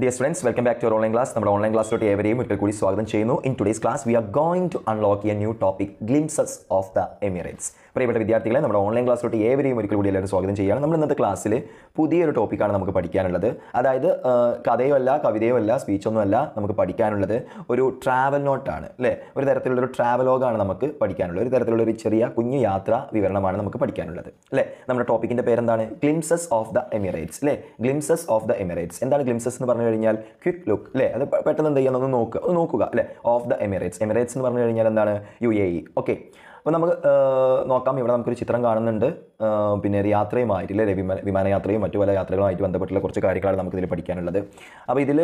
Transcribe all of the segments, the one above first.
Dear students, welcome back to our online class. നമ്മുടെ online ക്ലാസ്സിലോട്ട് ഏവരെയും ഒരിക്കൽ കൂടി സ്വാഗതം ചെയ്യുന്നു. In today's class, we are going to unlock a new topic, glimpses of the Emirates. പ്രിയപ്പെട്ട വിദ്യാർത്ഥികളെ, നമ്മുടെ ഓൺലൈൻ ക്ലാസ്സിലോട്ട് ഏവരെയും ഒരിക്കൽ കൂടി എല്ലാവരും സ്വാഗതം ചെയ്യുകയാണ്. നമ്മൾ ഇന്നത്തെ ക്ലാസ്സിൽ പുതിയൊരു ടോപ്പിക്കാണ് നമുക്ക് പഠിക്കാനുള്ളത്. അതായത് കഥയോ അല്ല, കവിതയോ അല്ല, സ്പീച്ചൊന്നും അല്ല, നമുക്ക് പഠിക്കാനുള്ളത് ഒരു ട്രാവൽ നോട്ടാണ് അല്ലേ. ഒരു തരത്തിലുള്ളൊരു ട്രാവലോഗാണ് നമുക്ക് പഠിക്കാനുള്ളത്. ഒരു തരത്തിലുള്ളൊരു ചെറിയ കുഞ്ഞു യാത്രാ വിവരണമാണ് നമുക്ക് പഠിക്കാനുള്ളത് അല്ലേ. നമ്മുടെ ടോപ്പിക്കിൻ്റെ പേരെന്താണ്? ഗ്ലിംസസ് ഓഫ് ദ എമിറേറ്റ്സ് അല്ലേ. Glimpses of the Emirates. എന്താണ് ഗ്ലിംസസ് എന്ന് പറഞ്ഞു കഴിഞ്ഞാൽ? ക്വിക്ക് ലുക്ക് അല്ലേ. അത് പെട്ടെന്ന് എന്ത് ചെയ്യുക, നോക്കുക അല്ലേ. Of the Emirates. എമിറേറ്റ്സ് എന്ന് പറഞ്ഞു കഴിഞ്ഞാൽ എന്താണ്? UAE. ഓക്കെ, അപ്പോൾ നമുക്ക് നോക്കാം. ഇവിടെ നമുക്കൊരു ചിത്രം കാണുന്നുണ്ട്. പിന്നെ ഒരു യാത്രയുമായിട്ടില്ലേ, വിമാനയാത്രയും മറ്റു പല യാത്രകളുമായിട്ട് ബന്ധപ്പെട്ടുള്ള കുറച്ച് കാര്യങ്ങളാണ് നമുക്കിതിൽ പഠിക്കാനുള്ളത്. അപ്പോൾ ഇതിൽ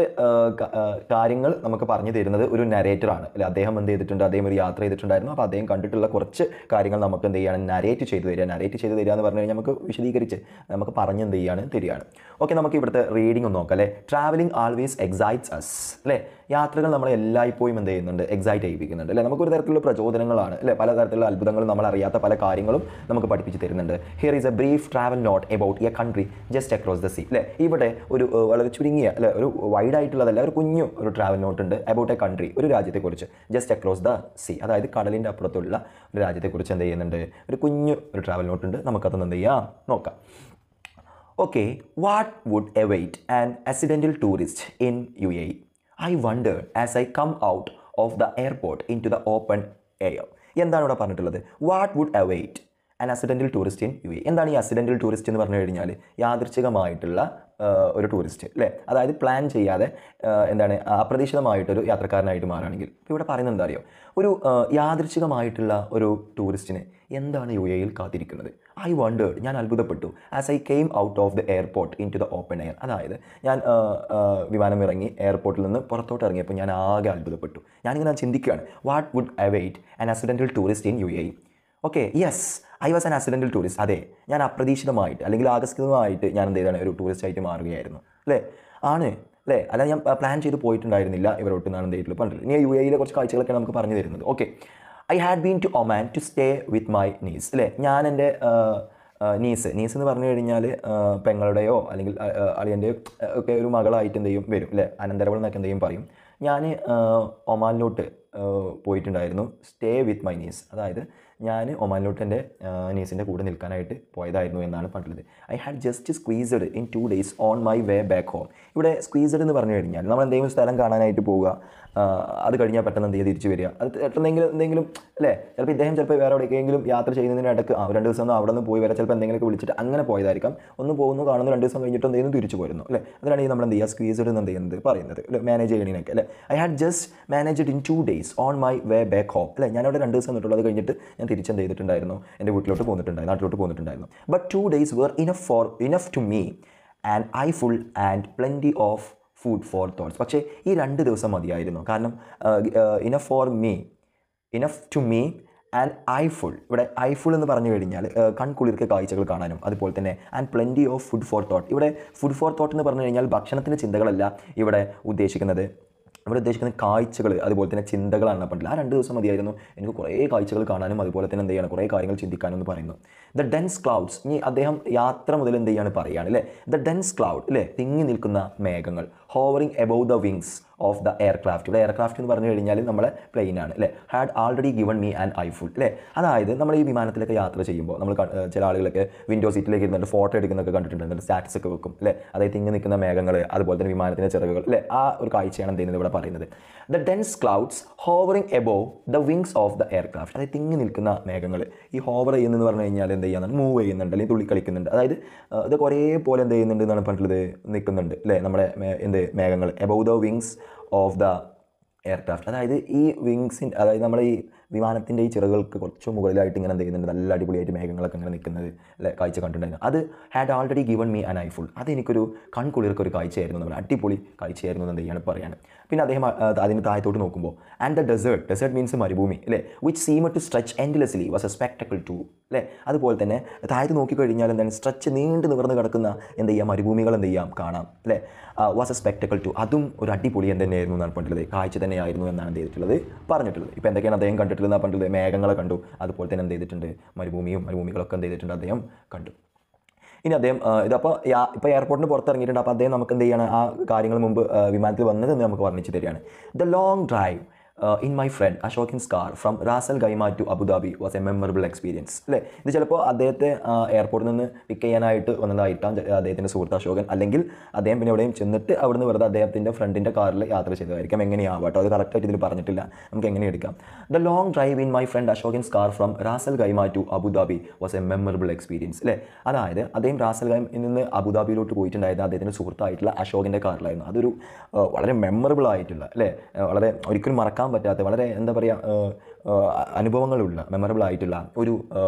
കാര്യങ്ങൾ നമുക്ക് പറഞ്ഞു തരുന്നത് ഒരു നരേറ്ററാണ് അല്ലേ. അദ്ദേഹം എന്ത് ചെയ്തിട്ടുണ്ട്? അദ്ദേഹം ഒരു യാത്ര ചെയ്തിട്ടുണ്ടായിരുന്നു. അപ്പോൾ അദ്ദേഹം കണ്ടിട്ടുള്ള കുറച്ച് കാര്യങ്ങൾ നമുക്ക് എന്ത് ചെയ്യാണ്? നരേറ്റ് ചെയ്ത് തരിക എന്ന് പറഞ്ഞു കഴിഞ്ഞാൽ നമുക്ക് വിശദീകരിച്ച് നമുക്ക് പറഞ്ഞ് എന്ത് തരികയാണ്. ഓക്കെ, നമുക്ക് ഇവിടുത്തെ റീഡിംഗ് ഒന്ന് നോക്കാം അല്ലേ. ട്രാവലിംഗ് ആൾവേസ് എക്സൈറ്റ്സ് അസ് അല്ലേ. യാത്രകൾ നമ്മളെ എല്ലായ്പ്പോഴും എന്ത് ചെയ്യുന്നുണ്ട്? എക്സൈറ്റ് ചെയ്യിപ്പിക്കുന്നുണ്ട് അല്ലേ. നമുക്കൊരു തരത്തിലുള്ള പ്രചോദനങ്ങളാണ് അല്ലേ. പല തരത്തിലുള്ള അത്ഭുതങ്ങളും നമ്മൾ അറിയാത്ത പല കാര്യങ്ങളും നമുക്ക് പഠിപ്പിച്ച് തരുന്നുണ്ട്. Here is a brief travel note about a country just across the sea അല്ലേ. ഇവിടെ ഒരു വളരെ ചുരുങ്ങിയ അല്ലെ, ഒരു വൈഡ് ആയിട്ടുള്ളതല്ല, ഒരു കുഞ്ഞു ഒരു ട്രാവൽ നോട്ട് ഉണ്ട്. എബൌട്ട് എ കൺട്രി, ഒരു രാജ്യത്തെക്കുറിച്ച്. ജസ്റ്റ് അക്രോസ് ദ സീ, അതായത് കടലിൻ്റെ അപ്പുറത്തുള്ള ഒരു രാജ്യത്തെക്കുറിച്ച് എന്ത് ചെയ്യുന്നുണ്ട്? ഒരു കുഞ്ഞു ഒരു ട്രാവൽ നോട്ട് ഉണ്ട്. നമുക്കതൊന്ന് എന്ത് ചെയ്യാം, നോക്കാം. Okay, what would await an accidental tourist in UAE? I wondered as I come out of the airport into the open air. എന്താണ് ഇവിടെ പറഞ്ഞിട്ടുള്ളത്? What would await an accidental tourist in UAE? എന്താണ് ഈ accidental tourist എന്ന് പറഞ്ഞു കഴിഞ്ഞാൽ? യാദൃച്ഛികമായിട്ടുള്ള ഒരു tourist അല്ലേ. അതായത് പ്ലാൻ ചെയ്യാതെ എന്താണ് അപ്രതീക്ഷിതമായിട്ടൊരു യാത്രക്കാരനായിട്ട് മാറുകയാണെങ്കിൽ. ഇപ്പോൾ ഇവിടെ പറയുന്നത് എന്താ അറിയോ? ഒരു യാദൃച്ഛികമായിട്ടുള്ള ഒരു ടൂറിസ്റ്റിന് എന്താണ് UAEയിൽ കാത്തിരിക്കുന്നത്? ഐ വണ്ടേർഡ്, ഞാൻ അത്ഭുതപ്പെട്ടു. As I came out of the airport into the open air. അതായത് ഞാൻ വിമാനം ഇറങ്ങി എയർപോർട്ടിൽ നിന്ന് പുറത്തോട്ട് ഇറങ്ങിയപ്പോൾ ഞാൻ ആകെ അത്ഭുതപ്പെട്ടു. ഞാനിങ്ങനെ ചിന്തിക്കുകയാണ്, what would await an accidental tourist in UAE? Okay, yes, I was an accidental tourist. അതെ, ഞാൻ അപ്രതീക്ഷിതമായിട്ട് അല്ലെങ്കിൽ ആകസ്മികമായിട്ട് ഞാൻ എന്ത് ചെയ്താണ്? ഒരു ടൂറിസ്റ്റായിട്ട് മാറുകയായിരുന്നു അല്ലേ. ആണ് അല്ലേ. അല്ല, ഞാൻ പ്ലാൻ ചെയ്ത് പോയിട്ടുണ്ടായിരുന്നില്ല ഇവരോട്ട് എന്നാണ് എന്ത് ചെയ്തിട്ടുള്ളത് പറഞ്ഞിട്ട്. ഇനി UAEയിലെ കുറച്ച് കാഴ്ചകളൊക്കെ നമുക്ക് പറഞ്ഞു തരുന്നത്. Okay, I had been to Oman to stay with my niece അല്ലേ. ഞാൻ എൻ്റെ നീസ് എന്ന് പറഞ്ഞു കഴിഞ്ഞാൽ പെങ്ങളുടെയോ അല്ലെങ്കിൽ അളിയൻ്റെയോ ഒക്കെ ഒരു മകളായിട്ട് എന്ത് ചെയ്യും വരും അല്ലേ. അനന്തരവൾ എന്നൊക്കെ എന്ത് ചെയ്യും പറയും. ഞാൻ ഒമാനിലോട്ട് പോയിട്ടുണ്ടായിരുന്നു. സ്റ്റേ വിത്ത് മൈ നീസ്, അതായത് ഞാൻ ഒമാനിലോട്ട് എൻ്റെ നീസിൻ്റെ കൂടെ നിൽക്കാനായിട്ട് പോയതായിരുന്നു എന്നാണ് പറഞ്ഞത്. I had just squeezed in 2 days on my way back home. ഇവിടെ സ്ക്വീസ്ഡ് എന്ന് പറഞ്ഞു കഴിഞ്ഞാൽ നമ്മൾ എന്തെങ്കിലും സ്ഥലം കാണാനായിട്ട് പോവുക, അത് കഴിഞ്ഞാൽ പെട്ടെന്ന് എന്ത് ചെയ്യുക, തിരിച്ച് വരിക. അത് എന്തെങ്കിലും അല്ലേ. ചിലപ്പോൾ വേറെ എവിടേക്കെങ്കിലും യാത്ര ചെയ്യുന്നതിനിടയ്ക്ക് 2 ദിവസം അവിടെ നിന്ന് പോയി വരാം. ചിലപ്പോൾ എന്തെങ്കിലുമൊക്കെ വിളിച്ചിട്ട് അങ്ങനെ പോയതായിരിക്കാം. ഒന്ന് പോകുന്നു, കാണുന്നു, 2 ദിവസം കഴിഞ്ഞിട്ട് എന്തെങ്കിലും തിരിച്ചു പോരുന്നു അല്ലേ. അതിനാണെങ്കിൽ നമ്മൾ എന്ത് ചെയ്യുക? സ്ക്വീസ്ഡ് എന്ന് എന്ത് ചെയ്യുന്നത് പറയുന്നത് അല്ലേ, മാനേജ് ചെയ്യണേനൊക്കെ അല്ലേ. I had just managed in 2 days on my way back home അല്ലേ. ഞാനവിടെ 2 ദിവസം നിന്നിട്ടുള്ളൂ. അത് കഴിഞ്ഞിട്ട് ഞാൻ തിരിച്ചെന്ത് ചെയ്തിട്ടുണ്ടായിരുന്നു? എൻ്റെ വീട്ടിലോട്ട് പോന്നിട്ടുണ്ടായിരുന്നു, നാട്ടിലോട്ട് പോന്നിട്ടുണ്ടായിരുന്നു. But 2 days were enough to me and I full and plenty of food for thoughts. പക്ഷേ ഈ 2 ദിവസം മതിയായിരുന്നു. കാരണം enough to me and I full. ഇവിടെ ഐ ഫുൾ എന്ന് പറഞ്ഞു കഴിഞ്ഞാൽ കൺകുളിർക്കെ കാഴ്ചകൾ കാണാനും അതുപോലെ തന്നെ and plenty of food for thought. ഇവിടെ ഫുഡ് ഫോർ തോട്ട് എന്ന് പറഞ്ഞു കഴിഞ്ഞാൽ ഭക്ഷണത്തിൻ്റെ ചിന്തകളല്ല ഇവിടെ ഉദ്ദേശിക്കുന്നത്. ഇവിടെ ഉദ്ദേശിക്കുന്ന കാഴ്ചകൾ അതുപോലെ തന്നെ ചിന്തകളാണ് പറഞ്ഞില്ല. ആ 2 ദിവസം മതിയായിരുന്നു എനിക്ക് കുറേ കാഴ്ചകൾ കാണാനും അതുപോലെ തന്നെ എന്ത് ചെയ്യണം, കുറേ കാര്യങ്ങൾ ചിന്തിക്കാനും എന്ന് പറയുന്നു. ദ ഡെൻസ് ക്ലൗഡ്സ്, ഇനി അദ്ദേഹം യാത്ര മുതൽ എന്ത് ചെയ്യാണ് പറയുകയാണ് അല്ലേ. ദ ഡെൻസ് ക്ലൗഡ് അല്ലേ, തിങ്ങി നിൽക്കുന്ന മേഘങ്ങൾ. Hovering above the wings of the aircraft. ഇവിടെ എയർക്രാഫ്റ്റ് എന്ന് പറഞ്ഞു കഴിഞ്ഞാൽ നമ്മളെ പ്ലെയിനാണ് അല്ലേ. Had already given me and I full അല്ലേ. അതായത് നമ്മൾ ഈ വിമാനത്തിലൊക്കെ യാത്ര ചെയ്യുമ്പോൾ നമ്മൾ ചില ആളുകളൊക്കെ വിൻഡോ സീറ്റിലേക്ക് ഇരുന്നിട്ട് ഫോട്ടോ എടുക്കുന്നൊക്കെ കണ്ടിട്ടുണ്ട്, സ്റ്റാറ്റസ് ഒക്കെ വെക്കും അല്ലേ. അതായത് തിങ്ങി നിൽക്കുന്ന മേഘങ്ങൾ അതുപോലെ തന്നെ വിമാനത്തിൻ്റെ ചിറകുകൾ അല്ലേ. ആ ഒരു കാഴ്ചയാണ് എന്ത് ചെയ്യുന്നത് ഇവിടെ പറയുന്നത്. The dense clouds hovering above the wings of the aircraft. അതായത് തിങ്ങി നിൽക്കുന്ന മേഘങ്ങൾ. ഈ ഹോവർ ചെയ്യുന്നതെന്ന് പറഞ്ഞു കഴിഞ്ഞാൽ എന്ത് ചെയ്യുന്നുണ്ട്? മൂവ് ചെയ്യുന്നുണ്ട് അല്ലെങ്കിൽ തുള്ളി കളിക്കുന്നുണ്ട്. അതായത് ഇത് കുറേ പോലെ എന്ത് ചെയ്യുന്നുണ്ട് എന്നാണ് പറഞ്ഞിട്ടുള്ളത്, നിൽക്കുന്നുണ്ട് അല്ലേ നമ്മുടെ മേഘങ്ങൾ. Above the wings of the aircraft. അതായത് ഈ വിങ്സിൻ്റെ, അതായത് നമ്മുടെ ഈ വിമാനത്തിൻ്റെ ഈ ചിറകുകൾക്ക് കുറച്ച് മുകളിലായിട്ട് ഇങ്ങനെ എന്ത് ചെയ്യുന്നുണ്ട്, നല്ല അടിപൊളിയായിട്ട് മേഘങ്ങളൊക്കെ ഇങ്ങനെ നിൽക്കുന്നത് അല്ലെ കാഴ്ച കണ്ടിട്ടുണ്ടായിരുന്നു. അത് had already given me an I full. അതെനിക്കൊരു കൺകുളിർക്കൊരു കാഴ്ചയായിരുന്നു, നമ്മുടെ അടിപൊളി കാഴ്ചയായിരുന്നു എന്ന് ചെയ്യാണ് പറയാണ്. പിന്നെ അദ്ദേഹം അതിന് താഴത്തോട്ട് നോക്കുമ്പോൾ ആൻഡ് ദ ഡെസേർട്ട് മീൻസ് മരുഭൂമി അല്ലേ. Which seem to stretch endlessly was a spectacle to അല്ലേ. അതുപോലെ തന്നെ താഴത്ത് നോക്കിക്കഴിഞ്ഞാൽ എന്താണ്, സ്ട്രെച്ച് നീണ്ടു നിവർന്ന് കിടക്കുന്ന എന്ത് ചെയ്യാം, മരുഭൂമികൾ എന്ത് ചെയ്യാം കാണാം അല്ലേ. വാസ് എ സ്പെക്ടക്കിൾ ടു, അതും ഒരു അടിപൊളി തന്നെയായിരുന്നു എന്നാണ് പറഞ്ഞിട്ടുള്ളത്, കാഴ്ച തന്നെയായിരുന്നു എന്നാണ് എന്ത് ചെയ്തിട്ടുള്ളത് പറഞ്ഞിട്ടുള്ളത്. ഇപ്പോൾ എന്തൊക്കെയാണ് അദ്ദേഹം കണ്ടിട്ടുള്ളത് എന്നാണ് പറഞ്ഞിട്ടുള്ളത്? മേഘങ്ങളെ കണ്ടു, അതുപോലെ തന്നെ എന്ത് ചെയ്തിട്ടുണ്ട്, മരുഭൂമികളൊക്കെ എന്ത് ചെയ്തിട്ടുണ്ട് അദ്ദേഹം കണ്ടു. ഇനി അദ്ദേഹം ഇതപ്പോൾ ഇപ്പോൾ എയർപോർട്ടിന് പുറത്തിറങ്ങിയിട്ടുണ്ട്. അപ്പോൾ അദ്ദേഹം നമുക്ക് എന്ത് ചെയ്യണം, ആ കാര്യങ്ങൾ മുമ്പ് വിമാനത്തിൽ വന്നതെന്ന് നമുക്ക് വർണ്ണിച്ച് തരികയാണ്. The long drive in my friend Ashok's car from Ras Al Khaimah to Abu Dhabi was a memorable experience. അല്ലേ, ഇത് ചിലപ്പോൾ അദ്ദേഹത്തെ എയർപോർട്ടിൽ നിന്ന് പിക്ക് ചെയ്യാനായിട്ട് വന്നതായിട്ടാണ് അദ്ദേഹത്തിൻ്റെ സുഹൃത്ത് അശോകൻ, അല്ലെങ്കിൽ അദ്ദേഹം പിന്നെ എവിടെയും ചെന്നിട്ട് അവിടുന്ന് വെറുതെ അദ്ദേഹത്തിൻ്റെ ഫ്രണ്ടിൻ്റെ കാറിൽ യാത്ര ചെയ്തതായിരിക്കാം. എങ്ങനെയാവാം കേട്ടോ, അത് കറക്റ്റായിട്ട് ഇതിൽ പറഞ്ഞിട്ടില്ല, നമുക്ക് എങ്ങനെ എടുക്കാം. The long drive in my friend Ashokan's car from Ras Al Khaimah to Abu Dhabi was a memorable experience. അല്ലേ, അതായത് അദ്ദേഹം റാസ് അൽ ഖൈമയിൽ നിന്ന് അബുദാബിയിലോട്ട് പോയിട്ടുണ്ടായിരുന്ന അദ്ദേഹത്തിൻ്റെ സുഹൃത്തായിട്ടുള്ള അശോകൻ്റെ കാറിലായിരുന്നു. അതൊരു വളരെ മെമ്മറബിൾ ആയിട്ടുള്ള, അല്ലേ, വളരെ ഒരിക്കലും മറക്കാൻ പറ്റാത്ത, വളരെ എന്താ പറയുക, അനുഭവങ്ങളുള്ള, മെമ്മറബിൾ ആയിട്ടുള്ള ഒരു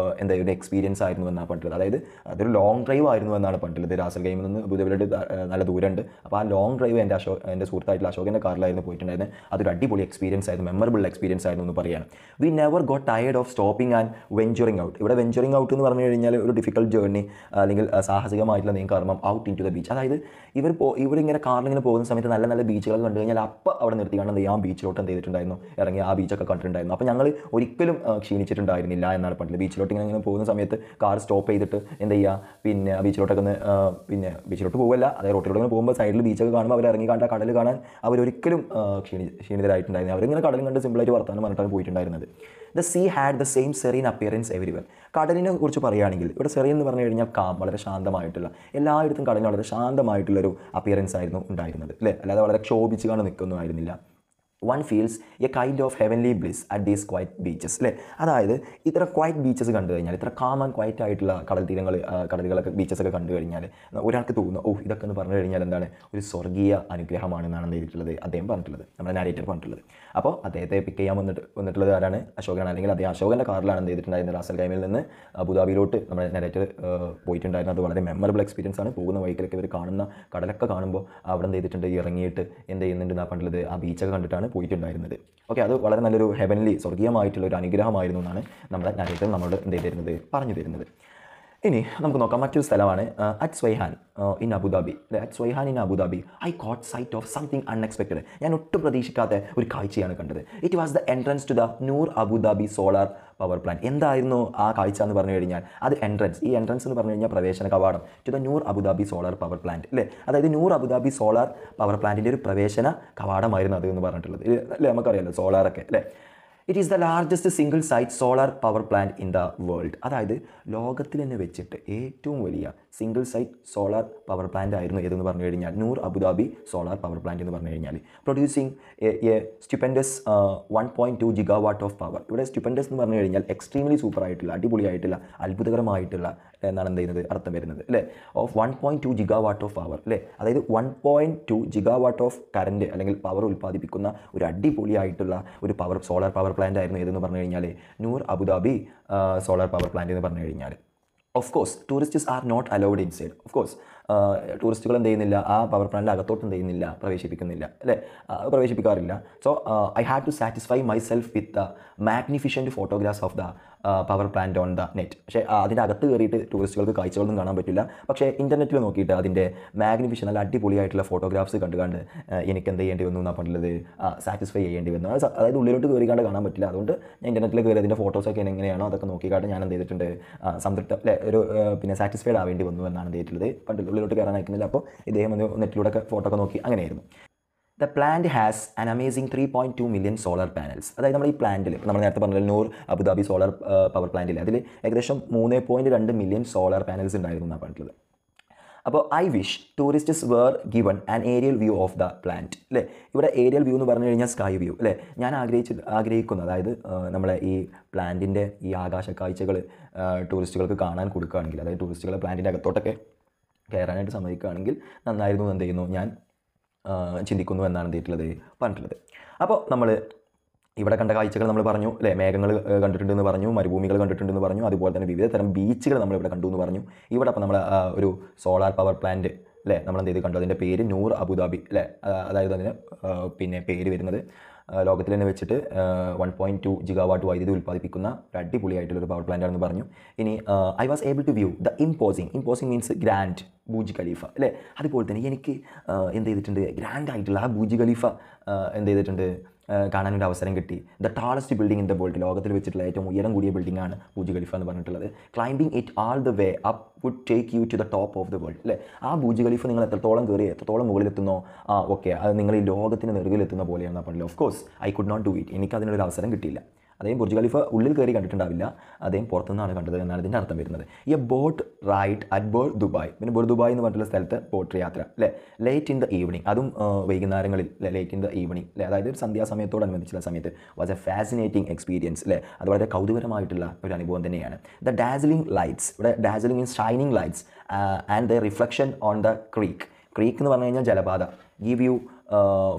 ഒരു എക്സ്പീരിയൻസ് ആയിരുന്നു എന്നാണ് പറഞ്ഞിട്ടുള്ളത്. അതായത് അതൊരു ലോങ് ഡ്രൈവ് ആയിരുന്നു എന്നാണ് പറഞ്ഞിട്ടുള്ളത്. റാസ് അൽ ഖൈമയിൽ നിന്ന് അബുദാബിയിലോട്ട് നല്ല ദൂരമുണ്ട്. അപ്പോൾ ആ ലോങ് ഡ്രൈവ് എൻ്റെ സുഹൃത്തായിട്ടുള്ള അശോകൻ്റെ കാറിലായിരുന്നു പോയിട്ടുണ്ടായിരുന്നത്. അതൊരു അടിപൊളി എക്സ്പീരിയൻസ് ആയിരുന്നു, മെമ്മറബിൾ എക്സ്പീരിയൻസ് ആയിരുന്നു എന്ന് പറയുകയാണ്. We never got tired of stopping and venturing out. ഇവിടെ വെഞ്ചറിങ് ഔട്ട് എന്ന് പറഞ്ഞു കഴിഞ്ഞാൽ ഒരു ഡിഫിക്കൽട്ട് ജേർണി, അല്ലെങ്കിൽ സാഹസികമായിട്ടുള്ള നീക്കർമ്മം, out into the beach. അതായത് ഇവരിങ്ങനെ കാറിലിങ്ങനെ പോകുന്ന സമയത്ത് നല്ല നല്ല ബീച്ചുകൾ കണ്ടു കഴിഞ്ഞാൽ അപ്പോൾ അവിടെ നിർത്തി കാണുന്നത് ആ ബീച്ചിലോട്ട് എന്ത് ചെയ്തിട്ടുണ്ടായിരുന്നു, ഇറങ്ങി ആ ബീച്ചൊക്കെ കണ്ടിട്ടുണ്ടായിരുന്നു. അപ്പോൾ ഞങ്ങൾ ഒരിക്കലും ക്ഷീണിച്ചിട്ടുണ്ടായിരുന്നില്ല എന്നാണ് പറഞ്ഞത്. ബീച്ചിലോട്ട് ഇങ്ങനെ പോകുന്ന സമയത്ത് കാർ സ്റ്റോപ്പ് ചെയ്തിട്ട് എന്ത് ചെയ്യുക, പിന്നെ ആ ബീച്ചിലോട്ടൊക്കെ ഒന്ന് ബീച്ചിലോട്ട് പോകുമല്ല, അതായത് റോട്ടിലോട്ട് പോകുമ്പോൾ സൈഡിൽ ബീച്ചൊക്കെ കാണുമ്പോൾ അവർ ഇറങ്ങി കണ്ട കടൽ കാണാൻ അവരൊരിക്കലും ക്ഷീണിതരായിട്ടുണ്ടായിരുന്നു. അവരിങ്ങനെ കടലും കണ്ട് സിമ്പിളായിട്ട് വർത്താനം പറഞ്ഞിട്ടാണ് പോയിട്ടുണ്ടായിരുന്നത്. The sea had the same serene appearance everywhere. കടലിനെ കുറിച്ച് പറയുകയാണെങ്കിൽ ഇവിടെ സെറീൻ എന്ന് പറഞ്ഞു കഴിഞ്ഞാൽ കാം, വളരെ ശാന്തമായിട്ടുള്ള, എല്ലായിടത്തും കടലിന് വളരെ ശാന്തമായിട്ടുള്ളൊരു അപ്പിയറൻസ് ആയിരുന്നു ഉണ്ടായിരുന്നത്. അല്ലേ, അല്ലാതെ വളരെ ക്ഷോഭിച്ച് കാണാൻ നിൽക്കുന്നതായിരുന്നില്ല. One feels a kind of heavenly bliss at these quiet beaches. അല്ലേ, അതായത് ഇത്ര ക്വൈറ്റ് ബീച്ചസ് കണ്ടു കഴിഞ്ഞാൽ, ഇത്ര കാം ആൻഡ് ക്വൈറ്റ് ആയിട്ടുള്ള കടലുകളൊക്കെ ബീച്ചസൊക്കെ കണ്ടു കഴിഞ്ഞാൽ ഒരാൾക്ക് തോന്നുന്നു, ഓ ഇതൊക്കെ എന്ന് പറഞ്ഞു കഴിഞ്ഞാൽ എന്താണ്, ഒരു സ്വർഗീയ അനുഗ്രഹമാണെന്നാണ് എന്ത് അദ്ദേഹം പറഞ്ഞിട്ടുള്ളത്, നമ്മുടെ നാരേറ്റർ പറഞ്ഞിട്ടുള്ളത്. അപ്പോൾ അദ്ദേഹത്തെ പിക്ക് ചെയ്യാൻ വന്നിട്ടുള്ളത് ആരാണ്, അശോകനാണ്. അല്ലെങ്കിൽ അദ്ദേഹം അശോകൻ്റെ കാറിലാണ് എന്ത് ചെയ്തിട്ടുണ്ടായിരുന്നത്, റാസ് അൽ ഖൈമയിൽ നിന്ന് അബുദാബിയിലോട്ട് നമ്മുടെ നാരേറ്റർ പോയിട്ടുണ്ടായിരുന്നു. അത് വളരെ മെമ്മറബിൾ എക്സ്പീരിയൻസ് ആണ്. പോകുന്ന വഴിക്കിലൊക്കെ ഇവർ കാണുന്ന കടലൊക്കെ കാണുമ്പോൾ അവിടെ എന്ത് ചെയ്തിട്ടുണ്ട്, ഇറങ്ങിയിട്ട് എന്ത് ചെയ്യുന്നുണ്ട് എന്നാണ് പറഞ്ഞിട്ടുള്ളത്, ആ ബീച്ചൊക്കെ കണ്ടിട്ടാണ് പോയിട്ടുണ്ടായിരുന്നത്. ഓക്കെ, അത് വളരെ നല്ലൊരു ഹെവൻലി, സ്വർഗീയമായിട്ടുള്ള ഒരു അനുഗ്രഹമായിരുന്നു എന്നാണ് നമ്മുടെ നാരേറ്റർ നമ്മളോട് എന്ത് ചെയ്തിരുന്നത്, പറഞ്ഞു തരുന്നത്. ഇനി നമുക്ക് നോക്കാം, മറ്റൊരു സ്ഥലമാണ് at Sweihan in Abu Dhabi. At Sweihan in Abu Dhabi I caught sight of something unexpected. ഞാൻ ഒട്ടും പ്രതീക്ഷിക്കാത്ത ഒരു കാഴ്ചയാണ് കണ്ടത്. It was the entrance to the Noor Abu Dhabi solar power plant. എന്തായിരുന്നു ആ കാഴ്ച എന്ന് പറഞ്ഞു കഴിഞ്ഞാൽ, അത് എൻട്രൻസ്, ഈ എൻട്രൻസ് എന്ന് പറഞ്ഞു കഴിഞ്ഞാൽ പ്രവേശന കവാടം to the Noor Abu Dhabi solar power plant. അല്ലേ, അതായത് നൂർ അബുദാബി സോളാർ പവർ പ്ലാന്റിൻ്റെ ഒരു പ്രവേശന കവാടമായിരുന്നു അത് എന്ന് പറഞ്ഞിട്ടുള്ളത്. അല്ലേ, നമുക്കറിയാമല്ലോ സോളാറൊക്കെ. അല്ലേ, it is the largest single site solar power plant in the world. അതായത് ലോകത്തിൽ തന്നെ വെച്ചിട്ട് ഏറ്റവും വലിയ single site solar power plant ആയിരുന്നു ഏതെന്ന് പറഞ്ഞു കഴിഞ്ഞാൽ Noor Abu Dhabi solar power plant എന്ന് പറഞ്ഞു കഴിഞ്ഞാൽ. Producing a stupendous 1.2 GW of power. ഇവിടെ സ്റ്റുപ്പൻഡസ് എന്ന് പറഞ്ഞു കഴിഞ്ഞാൽ എക്സ്ട്രീംലി സൂപ്പർ ആയിട്ടുള്ള, അടിപൊളിയായിട്ടുള്ള, അത്ഭുതകരമായിട്ടുള്ള എന്നാണ് എന്ത് ചെയ്യുന്നത്, അർത്ഥം വരുന്നത്. അല്ലേ, ഓഫ് 1.2 GW ഓഫ് പവർ. അല്ലേ, അതായത് 1.2 GW ഓഫ് കറണ്ട് അല്ലെങ്കിൽ പവർ ഉൽപ്പാദിപ്പിക്കുന്ന ഒരു അടിപൊളിയായിട്ടുള്ള ഒരു സോളാർ പവർ പ്ലാന്റ് ആയിരുന്നു ഏതെന്ന് പറഞ്ഞു കഴിഞ്ഞാൽ Noor Abu Dhabi solar power plant എന്ന് പറഞ്ഞു കഴിഞ്ഞാൽ. Of course tourists are not allowed inside. Of course ടൂറിസ്റ്റുകൾ എന്ത് ചെയ്യുന്നില്ല, ആ പവർ പ്ലാന്റിൽ അകത്തോട്ട് എന്ത് ചെയ്യുന്നില്ല, പ്രവേശിപ്പിക്കുന്നില്ല. അല്ലേ, പ്രവേശിപ്പിക്കാറില്ല. So I have to satisfy myself with the magnificent photographs of the power plant on the net. പക്ഷേ അതിൻ്റെ അകത്ത് കയറിയിട്ട് ടൂറിസ്റ്റുകൾക്ക് കാഴ്ചകളൊന്നും കാണാൻ പറ്റില്ല. പക്ഷേ ഇൻ്റർനെറ്റിൽ നോക്കിയിട്ട് അതിൻ്റെ മാഗ്നിഫിഷൻ, നല്ല അടിപൊളിയായിട്ടുള്ള ഫോട്ടോഗ്രാഫ്സ് കണ്ടുകൊണ്ട് എനിക്ക് എന്ത് ചെയ്യേണ്ടി വന്നു എന്നാണ് പറഞ്ഞിട്ടുള്ളത്, സാറ്റിസ്ഫൈ ചെയ്യേണ്ടി വന്നു. അതായത് ഉള്ളിലോട്ട് കയറിക്കാണ്ട് കാണാൻ പറ്റില്ല. അതുകൊണ്ട് ഞാൻ ഇൻ്റർനെറ്റിൽ കയറി അതിൻ്റെ ഫോട്ടോസൊക്കെ എങ്ങനെയാണോ അതൊക്കെ നോക്കിക്കാണ്ട് ഞാൻ എന്ത് ചെയ്തിട്ടുണ്ട്, സംതൃപ്തി, അല്ലെ, ഒരു പിന്നെ സാറ്റിസ്ഫൈഡ് ആവേണ്ടി വന്നു എന്നാണ് എന്ത് ചെയ്തിട്ടുള്ളത്. പണ്ട് ഉള്ളിലോട്ട് കയറാൻ അയക്കുന്നില്ല. അപ്പോൾ ഇദ്ദേഹം നെറ്റിലൂടെ ഫോട്ടോ ഒക്കെ നോക്കി അങ്ങനെയായിരുന്നു. The plant has an amazing 3.2 million solar panels. അതായത് നമ്മൾ ഈ പ്ലാന്റിൽ നമ്മൾ നേരത്തെ പറഞ്ഞ നൂർ അബുദാബി സോളാർ പവർ പ്ലാന്റിൽ അതിൽ ഏകദേശം 3.2 മില്യൺ സോളാർ പാനൽസ് ഉണ്ടായിരുന്നു എന്നാണ് പറഞ്ഞിട്ടുള്ളത്. അപ്പോൾ I wish tourists were given an aerial view of the plant. അല്ലേ, ഇവിടെ ഏരിയൽ വ്യൂ എന്ന് പറഞ്ഞു കഴിഞ്ഞാൽ സ്കൈ വ്യൂ. അല്ലേ, ഞാൻ ആഗ്രഹിക്കുന്നു, അതായത് നമ്മളെ ഈ പ്ലാന്റിൻ്റെ ഈ ആകാശ കാഴ്ചകൾ ടൂറിസ്റ്റുകൾക്ക് കാണാൻ കൊടുക്കുകയാണെങ്കിൽ, അതായത് ടൂറിസ്റ്റുകളെ പ്ലാന്റിൻ്റെ അകത്തോട്ടൊക്കെ കയറാനായിട്ട് സമ്മതിക്കുകയാണെങ്കിൽ നന്നായിരുന്നു എന്ത് ചെയ്യുന്നു ഞാൻ ചിന്തിക്കുന്നു എന്നാണ് എന്തിട്ടുള്ളത് പറഞ്ഞിട്ടുള്ളത്. അപ്പോൾ നമ്മൾ ഇവിടെ കണ്ട കാഴ്ചകൾ നമ്മൾ പറഞ്ഞു. അല്ലേ, മേഘങ്ങൾ കണ്ടിട്ടുണ്ടെന്ന് പറഞ്ഞു, മരുഭൂമികൾ കണ്ടിട്ടുണ്ടെന്ന് പറഞ്ഞു, അതുപോലെ തന്നെ വിവിധ തരം ബീച്ചുകൾ നമ്മളിവിടെ കണ്ടു എന്ന് പറഞ്ഞു. ഇവിടെ അപ്പോൾ നമ്മൾ ഒരു സോളാർ പവർ പ്ലാന്റ്, അല്ലേ, നമ്മൾ എന്ത് ചെയ്ത് കണ്ടു, അതിൻ്റെ പേര് നൂർ അബുദാബി. അല്ലേ, അതായത് അതിന് പിന്നെ പേര് വരുന്നത് ലോകത്തിൽ തന്നെ വെച്ചിട്ട് 1.2 GW വൈദ്യുതി ഉൽപ്പാദിപ്പിക്കുന്ന ഒരു അടിപൊളിയായിട്ടുള്ളൊരു പവർ പ്ലാന്റ് ആണെന്ന് പറഞ്ഞു. ഇനി I was able to view the imposing means grand Burj Khalifa. അല്ലേ, അതുപോലെ തന്നെ എനിക്ക് എന്ത് ചെയ്തിട്ടുണ്ട്, ഗ്രാൻഡ് ആയിട്ടുള്ള ആ ബുർജ് ഖലീഫ എന്ത് ചെയ്തിട്ടുണ്ട്, കാണാനൊരു അവസരം കിട്ടി. The tallest building in the world, ലോകത്തിൽ വെച്ചിട്ടുള്ള ഏറ്റവും ഉയരം കൂടിയ ബിൽഡിംഗാണ് ബുർജ് ഖലീഫ എന്ന് പറഞ്ഞിട്ടുള്ളത്. Climbing it all the way up would take you to the top of the world, അല്ലേ? ആ ബുർജ് ഖലീഫ നിങ്ങൾ എത്രത്തോളം കയറി എത്രത്തോളം മുകളിലെത്തുന്നോ ഓക്കെ, അത് നിങ്ങൾ ഈ ലോകത്തിന് നെറുകിലെത്തുന്ന പോലെയാണെന്ന് പറഞ്ഞില്ല. Of course I could not do it, എനിക്ക് അതിനൊരു അവസരം കിട്ടിയില്ല. അദ്ദേഹം ബുർജ് ഖലീഫ ഉള്ളിൽ കയറി കണ്ടിട്ടുണ്ടാവില്ല, അദ്ദേഹം പുറത്തുനിന്നാണ് കണ്ടത് എന്നാണ് ഇതിൻ്റെ അർത്ഥം വരുന്നത്. A boat ride at Bur Dubai, പിന്നെ ബോർ ദുബായ് എന്ന് പറഞ്ഞിട്ടുള്ള സ്ഥലത്ത് ബോട്ട് യാത്ര, അല്ലേ? ലേറ്റ് ഇൻ ദ ഈവനിങ്, അതും വൈകുന്നേരങ്ങളിൽ, അല്ലെ? ലേറ്റ് ഇൻ ദ ഈവനിങ്, അല്ലേ? അതായത് ഒരു സന്ധ്യാസമയത്തോടനുബന്ധിച്ചുള്ള സമയത്ത് വാസ് എ ഫാസിനേറ്റിംഗ് എക്സ്പീരിയൻസ്, അല്ലേ? അത് വളരെ കൗതുകരമായിട്ടുള്ള ഒരു അനുഭവം തന്നെയാണ്. ദ ഡാസിലിംഗ് ലൈറ്റ്സ്, ഇവിടെ dazzling means shining lights and the reflection on the creek എന്ന് പറഞ്ഞു കഴിഞ്ഞാൽ ജലപാത, give you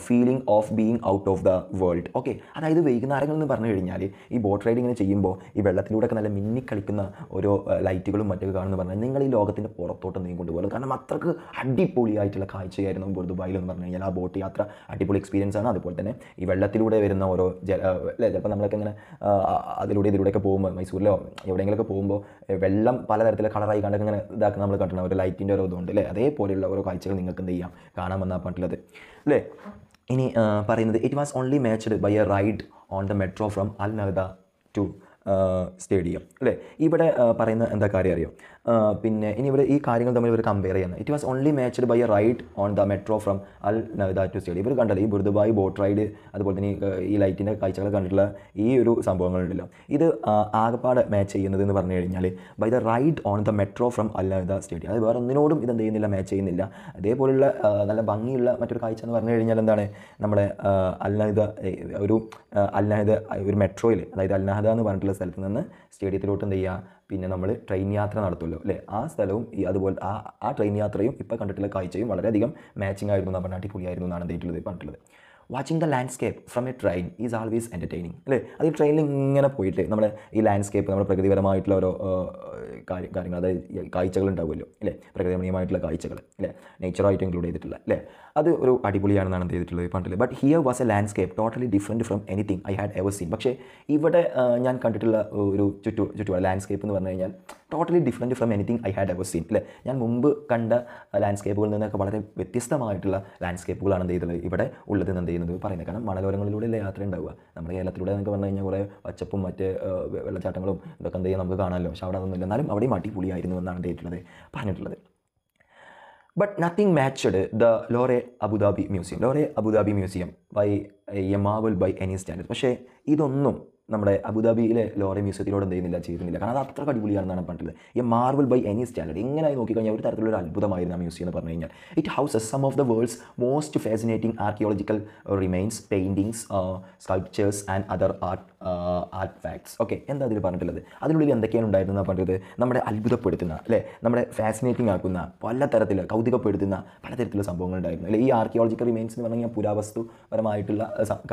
feeling of being out of the world. Okay, അതായത് വൈകുന്നേരങ്ങൾ എന്ന് പറഞ്ഞു കഴിഞ്ഞാൽ ഈ ബോട്ട് റൈഡ് ഇങ്ങനെ ചെയ്യുമ്പോൾ ഈ വെള്ളത്തിലൂടെയൊക്കെ നല്ല മിന്നിക്കളിക്കുന്ന ഓരോ ലൈറ്റുകളും മറ്റൊക്കെ കാണുമെന്ന് പറഞ്ഞാൽ നിങ്ങൾ ഈ ലോകത്തിൻ്റെ പുറത്തോട്ട് നീങ്ങിക്കൊണ്ടുപോകും. കാരണം അത്രക്ക് അടിപൊളിയായിട്ടുള്ള കാഴ്ചയായിരുന്നു ബോർ ദുബായിൽ എന്ന് പറഞ്ഞു കഴിഞ്ഞാൽ. ആ ബോട്ട് യാത്ര അടിപൊളി എക്സ്പീരിയൻസ് ആണ്. അതുപോലെ തന്നെ ഈ വെള്ളത്തിലൂടെ വരുന്ന ഓരോ അല്ലേ, ചിലപ്പോൾ നമ്മളൊക്കെ ഇങ്ങനെ ഇതിലൂടെയൊക്കെ പോകുമ്പോൾ മൈസൂരിലോ എവിടെയെങ്കിലുമൊക്കെ പോകുമ്പോൾ വെള്ളം പലതരത്തിലുള്ള കളറായി കണ്ടൊക്കെ ഇങ്ങനെ ഇതാക്കുന്ന നമ്മൾ കണ്ടിട്ടുണ്ട്, ഒരു ലൈറ്റിൻ്റെ ഓരോ ഇതുണ്ട്, അല്ലേ? അതേപോലെയുള്ള ഓരോ കാഴ്ചകൾ നിങ്ങൾക്ക് എന്ത് ചെയ്യാം, കാണാമെന്നാണ് പറഞ്ഞിട്ടുള്ളത്, അല്ലേ? ഇനി പറയുന്നത് it was only matched by a ride on the metro from Al Nahda to stadium, അല്ലേ? ഇവിടെ പറയുന്ന എന്താ കാര്യം അറിയോ? പിന്നെ ഇനി ഇവിടെ ഈ കാര്യങ്ങൾ തമ്മിൽ ഇവർ കമ്പയർ ചെയ്യുന്നത്. It was only matched by a ride on the metro from Al Nahda to stadium. ഇവർ കണ്ടല്ലോ ഈ ബുർ ദുബായ് ബോട്ട് റൈഡ്, അതുപോലെ തന്നെ ഈ ലൈറ്റിൻ്റെ കാഴ്ചകൾ കണ്ടിട്ടുള്ള ഈ ഒരു സംഭവങ്ങളുണ്ടല്ലോ, ഇത് ആകെപ്പാട് മാച്ച് ചെയ്യുന്നത് എന്ന് പറഞ്ഞു കഴിഞ്ഞാൽ by the ride on the metro from Al Nahda stadium. അത് വേറെ ഒന്നിനോടും ഇതെന്ത് ചെയ്യുന്നില്ല, മാച്ച് ചെയ്യുന്നില്ല. അതേപോലുള്ള നല്ല ഭംഗിയുള്ള മറ്റൊരു കാഴ്ച എന്ന് പറഞ്ഞു കഴിഞ്ഞാൽ എന്താണ്, നമ്മുടെ അൽ നഹ്ദ ഒരു മെട്രോയിൽ, അതായത് അൽ നഹ്ദ എന്ന് പറഞ്ഞിട്ടുള്ള സ്ഥലത്ത് നിന്ന് സ്റ്റേഡിയത്തിലോട്ട് എന്ത് ചെയ്യുക, പിന്നെ നമ്മൾ ട്രെയിൻ യാത്ര നടത്തുമല്ലോ, അല്ലേ? ആ സ്ഥലവും ഈ അതുപോലെ ആ ട്രെയിൻ യാത്രയും ഇപ്പോൾ കണ്ടിട്ടുള്ള കാഴ്ചയും വളരെയധികം മാച്ചിങ് ആയിരുന്നു എന്നാണ് പറഞ്ഞാൽ അടിപൊളിയായിരുന്നു എന്നാണ് പറഞ്ഞിട്ടുള്ളത്. Watching the landscape from A train is always entertaining, അല്ലേ? അത് ഈ ട്രെയിനിൽ ഇങ്ങനെ പോയിട്ട് നമ്മുടെ ഈ ലാൻഡ്സ്കേപ്പ്, നമ്മുടെ പ്രകൃതിപരമായിട്ടുള്ള ഓരോ കാര്യങ്ങൾ, അതായത് കാഴ്ചകൾ ഉണ്ടാവുമല്ലോ, അല്ലേ? പ്രകൃതിരമണീയമായിട്ടുള്ള കാഴ്ചകൾ, അല്ലേ? നേച്ചറായിട്ട് ഇൻക്ലൂഡ് ചെയ്തിട്ടുള്ള, അല്ലേ? അത് ഒരു അടിപൊളിയാണെന്നാണ് എന്ത് ചെയ്തിട്ടുള്ളത് പറഞ്ഞിട്ടുള്ളത്. But here was A landscape totally different from anything I had ever seen. പക്ഷേ ഇവിടെ ഞാൻ കണ്ടിട്ടുള്ള ഒരു ചുറ്റുപാട് ലാൻഡ്സ്കേപ്പ് എന്ന് പറഞ്ഞു കഴിഞ്ഞാൽ totally different from anything I had ever seen, അല്ലേ? ഞാൻ മുമ്പ് കണ്ട ലാൻഡ്സ്കേപ്പുകളിൽ നിന്നൊക്കെ വളരെ വ്യത്യസ്തമായിട്ടുള്ള ലാൻഡ്സ്കേപ്പുകളാണ് എന്ത് ചെയ്തത് ഇവിടെ ഉള്ളത് എന്ന് എന്ത് ചെയ്യുന്നത് പറയുന്നത്. കാരണം മണലോരങ്ങളിലൂടെ യാത്ര ഉണ്ടാവുക, നമ്മുടെ കേരളത്തിലൂടെ എന്നൊക്കെ പറഞ്ഞു കഴിഞ്ഞാൽ കുറേ പച്ചപ്പും മറ്റ് വെള്ളച്ചാട്ടങ്ങളും ഇതൊക്കെ എന്ത് ചെയ്യാൻ നമുക്ക് കാണാമല്ലോ. പക്ഷേ അവിടെ അതൊന്നുമില്ല, എന്നാലും അവിടെയും അടിപൊളിയായിരുന്നു എന്നാണ് എന്ത് പറഞ്ഞിട്ടുള്ളത്. But nothing matched the Louvre Abu Dhabi Museum by a marvel by any standard. പക്ഷേ ഇതൊന്നും നമ്മുടെ അബുദാബിയിലെ ലോറെ മ്യൂസിയത്തിലൂടെ എന്ത് ചെയ്യുന്നില്ല. കാരണം അത് അത്ര അടിപൊളിയാണെന്നാണ് പറഞ്ഞിട്ടുള്ളത്. ഈ മാർവൽ ബൈ എനി സ്റ്റാൻഡേർഡ്, എങ്ങനെയായി നോക്കിക്കഴിഞ്ഞാൽ ഒരു തരത്തിലുള്ള ഒരു അത്ഭുതമായിരുന്നു ആ മ്യൂസിയം എന്ന് പറഞ്ഞു കഴിഞ്ഞാൽ. It houses some of the world's most fascinating archaeological remains, paintings, sculptures and other artefacts. Okay, എന്താ അതിൽ പറഞ്ഞിട്ടുള്ളത്? അതിനുള്ളിൽ എന്തൊക്കെയാണ് ഉണ്ടായിരുന്നതെന്ന് പറഞ്ഞത് നമ്മുടെ അത്ഭുതപ്പെടുത്തുന്ന, അല്ലേ? നമ്മുടെ ഫാസിനേറ്റിംഗ് ആക്കുന്ന പലതരത്തിൽ കൗതുകപ്പെടുത്തുന്ന പലതരത്തിലുള്ള സംഭവങ്ങൾ ഉണ്ടായിരുന്നു, അല്ലേ? ഈ ആർക്കിയോളജിക്കൽ റിമെയിൻസ് എന്ന് പറഞ്ഞാൽ പുരാവസ്തുപരമായിട്ടുള്ള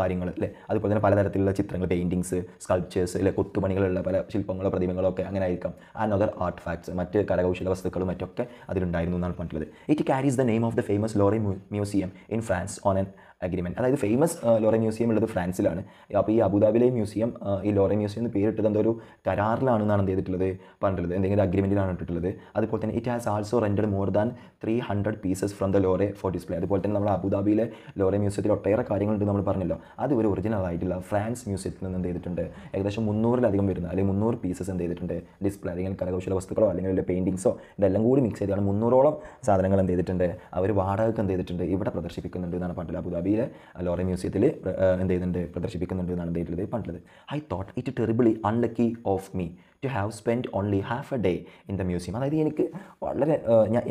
കാര്യങ്ങൾ, അല്ലേ? അതുപോലെ തന്നെ പലതരത്തിലുള്ള ചിത്രങ്ങൾ, പെയിൻറ്റിങ്സ്, സ്കൾപ്ചേഴ്സ്, അല്ലെ? കൊത്തുപണികളുള്ള പല ശില്പങ്ങളോ പ്രതിമകളോ ഒക്കെ അങ്ങനെ ആയിരിക്കാം. ആൻഡ് അതർ ആർട്ട് ഫാക്ട്സ്, മറ്റ് കരകൗശല വസ്തുക്കളും മറ്റൊക്കെ അതിലുണ്ടായിരുന്നു എന്നാണ് പറഞ്ഞിട്ടുള്ളത്. It carries the name of the famous Louvre museum in France on an agreement. അതായത് ഫേമസ് ലോറെ മ്യൂസിയം ഉള്ളത് ഫ്രാൻസിലാണ്. അപ്പോൾ ഈ അബുദാബിയിലെ മ്യൂസിയം ഈ ലോറെ മ്യൂസിയം എന്ന് പേരിട്ടത് എന്തോ ഒരു കരാറിലാണെന്നാണ് എന്ത് ചെയ്തിട്ടുള്ളത് പറഞ്ഞിട്ടുള്ളത്, എന്തെങ്കിലും അഗ്രിമെൻറ്റിലാണ് ഇട്ടിട്ടുള്ളത്. അതുപോലെ തന്നെ it has also rented more than 300 pieces from the Louvre for display. അതുപോലെ തന്നെ നമ്മുടെ അബുദാബിയിലെ ലോറെ മ്യൂസിയത്തിൽ ഒട്ടേറെ കാര്യങ്ങളുണ്ട് നമ്മൾ പറഞ്ഞല്ലോ. അത് ഒരു ഒറിജിനൽ ആയിട്ടുള്ള ഫ്രാൻസ് മ്യൂസിയത്തിൽ നിന്ന് എന്ത് ചെയ്തിട്ടുണ്ട്, ഏകദേശം 300-ലധികം വരുന്ന അല്ലെങ്കിൽ 300 പീസസ് എന്ത് ചെയ്തിട്ടുണ്ട് ഡിസ്പ്ലേ, അല്ലെങ്കിൽ കരകൗശല വസ്തുക്കളോ അല്ലെങ്കിൽ പെയിൻറ്റിങ്സോ ഇതെല്ലാം കൂടി മിക്സ് ചെയ്താണ് 300ഓളം സാധനങ്ങൾ എന്ത് ചെയ്തിട്ടുണ്ട് അവർ വാടകയ്ക്ക് എന്ത് ചെയ്തിട്ടുണ്ട് ഇവിടെ പ്രദർശിപ്പിക്കുന്നുണ്ട് എന്നാണ് പറഞ്ഞിട്ടുള്ളത്. അബുദാബിയിലെ ലോറെ മ്യൂസിയത്തിൽ എന്ത് ചെയ്യുന്നുണ്ട്, പ്രദർശിപ്പിക്കുന്നുണ്ട് എന്നാണ് എന്ത് ചെയ്തിട്ടുള്ളത് പറഞ്ഞിട്ടുള്ളത്. I thought it terribly unlucky of me to have spend only half a day in the museum. അതായത് എനിക്ക് വളരെ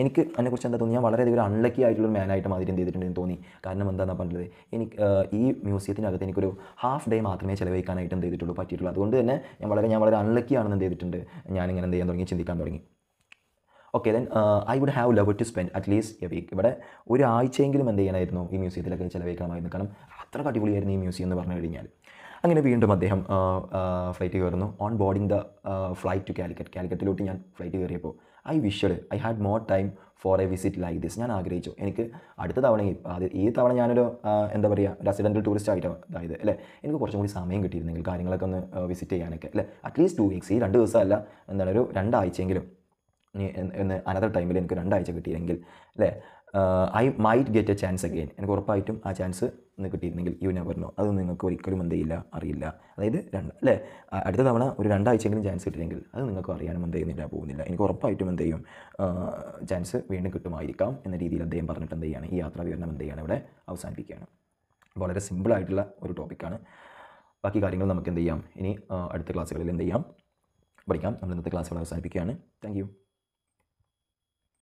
എനിക്ക് അതിനെക്കുറിച്ച് എന്താ തോന്നി, ഞാൻ വളരെയധികം ഒരു അൺലക്കി ആയിട്ടുള്ളൊരു മാനായിട്ട് മാതിരി എന്ത് ചെയ്തിട്ടുണ്ടെന്ന് തോന്നി. കാരണം എന്താണെന്ന് പറഞ്ഞത്, എനിക്ക് ഈ മ്യൂസിയത്തിനകത്ത് എനിക്കൊരു ഹാഫ് ഡേ മാത്രമേ ചിലവഴിക്കാനായിട്ട് എന്ത് ചെയ്തിട്ടുള്ളൂ പറ്റിയിട്ടുള്ളൂ. അതുകൊണ്ട് തന്നെ ഞാൻ വളരെ അൺലക്കി ആണെന്ന് എന്ത് ചെയ്തിട്ടുണ്ട്, ഞാനിങ്ങനെ എന്ത് ചെയ്യാൻ തുടങ്ങി, ചിന്തിക്കാൻ തുടങ്ങി. Okay, then I would have love to spend at least a week. ഇവിടെ ഒരാഴ്ചയെങ്കിലും എന്ത് ചെയ്യാനായിരുന്നു ഈ മ്യൂസിയത്തിലൊക്കെ ചിലവഴിക്കണമായിരുന്നു. കാരണം അത്ര അടിപൊളിയായിരുന്നു ഈ മ്യൂസിയം എന്ന് പറഞ്ഞു കഴിഞ്ഞാൽ. അങ്ങനെ വീണ്ടും അദ്ദേഹം ഫ്ലൈറ്റ് കയറുന്നു. On boarding the flight to കാലിക്കറ്റിലോട്ട് ഞാൻ ഫ്ലൈറ്റ് കയറിയപ്പോൾ I wished I had more time for a visit like this. ഞാൻ ആഗ്രഹിച്ചു എനിക്ക് അടുത്ത തവണ ഈ തവണ ഞാനൊരു എന്താ പറയുക റെസിഡൻ്റൽ ടൂറിസ്റ്റ് ആയിട്ട് അതായത് അല്ലേ, എനിക്ക് കുറച്ചും കൂടി സമയം കിട്ടിയിരുന്നെങ്കിൽ കാര്യങ്ങളൊക്കെ ഒന്ന് വിസിറ്റ് ചെയ്യാനൊക്കെ, അല്ലേ? അറ്റ്ലീസ്റ്റ് 2 വീക്സ്, ഈ 2 ദിവസമല്ല, എന്താണ് ഒരു 2 ആഴ്ചയെങ്കിലും ഇനി അനദർ ടൈമിൽ എനിക്ക് 2 ആഴ്ച കിട്ടിയെങ്കിൽ, അല്ലേ? I might get A chance again, എനിക്ക് ഉറപ്പായിട്ടും ആ ചാൻസ് ഒന്ന് കിട്ടിയിരുന്നെങ്കിൽ യു നെവർ നോ, അതൊന്നും നിങ്ങൾക്ക് ഒരിക്കലും എന്ത് ചെയ്യില്ല, അറിയില്ല. അതായത് അല്ലേ, അടുത്ത തവണ ഒരു 2 ആഴ്ചയെങ്കിലും ചാൻസ് കിട്ടിയെങ്കിൽ അത് നിങ്ങൾക്ക് അറിയാനും എന്ത് ചെയ്യുന്നില്ല, പോകുന്നില്ല. എനിക്ക് ഉറപ്പായിട്ടും എന്ത് ചെയ്യും, ചാൻസ് വീണ്ടും കിട്ടുമായിരിക്കാം എന്ന രീതിയിൽ അദ്ദേഹം പറഞ്ഞിട്ട് എന്ത് ചെയ്യുകയാണ്, ഈ യാത്രാ വിവരണം എന്ത് ചെയ്യുകയാണ്, ഇവിടെ അവസാനിപ്പിക്കുകയാണ്. വളരെ സിമ്പിളായിട്ടുള്ള ഒരു ടോപ്പിക്കാണ്. ബാക്കി കാര്യങ്ങൾ നമുക്ക് എന്ത് ചെയ്യാം, ഇനി അടുത്ത ക്ലാസ്സുകളിൽ എന്ത് ചെയ്യാം, പഠിക്കാം. നമ്മൾ ഇന്നത്തെ ക്ലാസ്സുകൾ അവസാനിപ്പിക്കുകയാണ്. Thank you.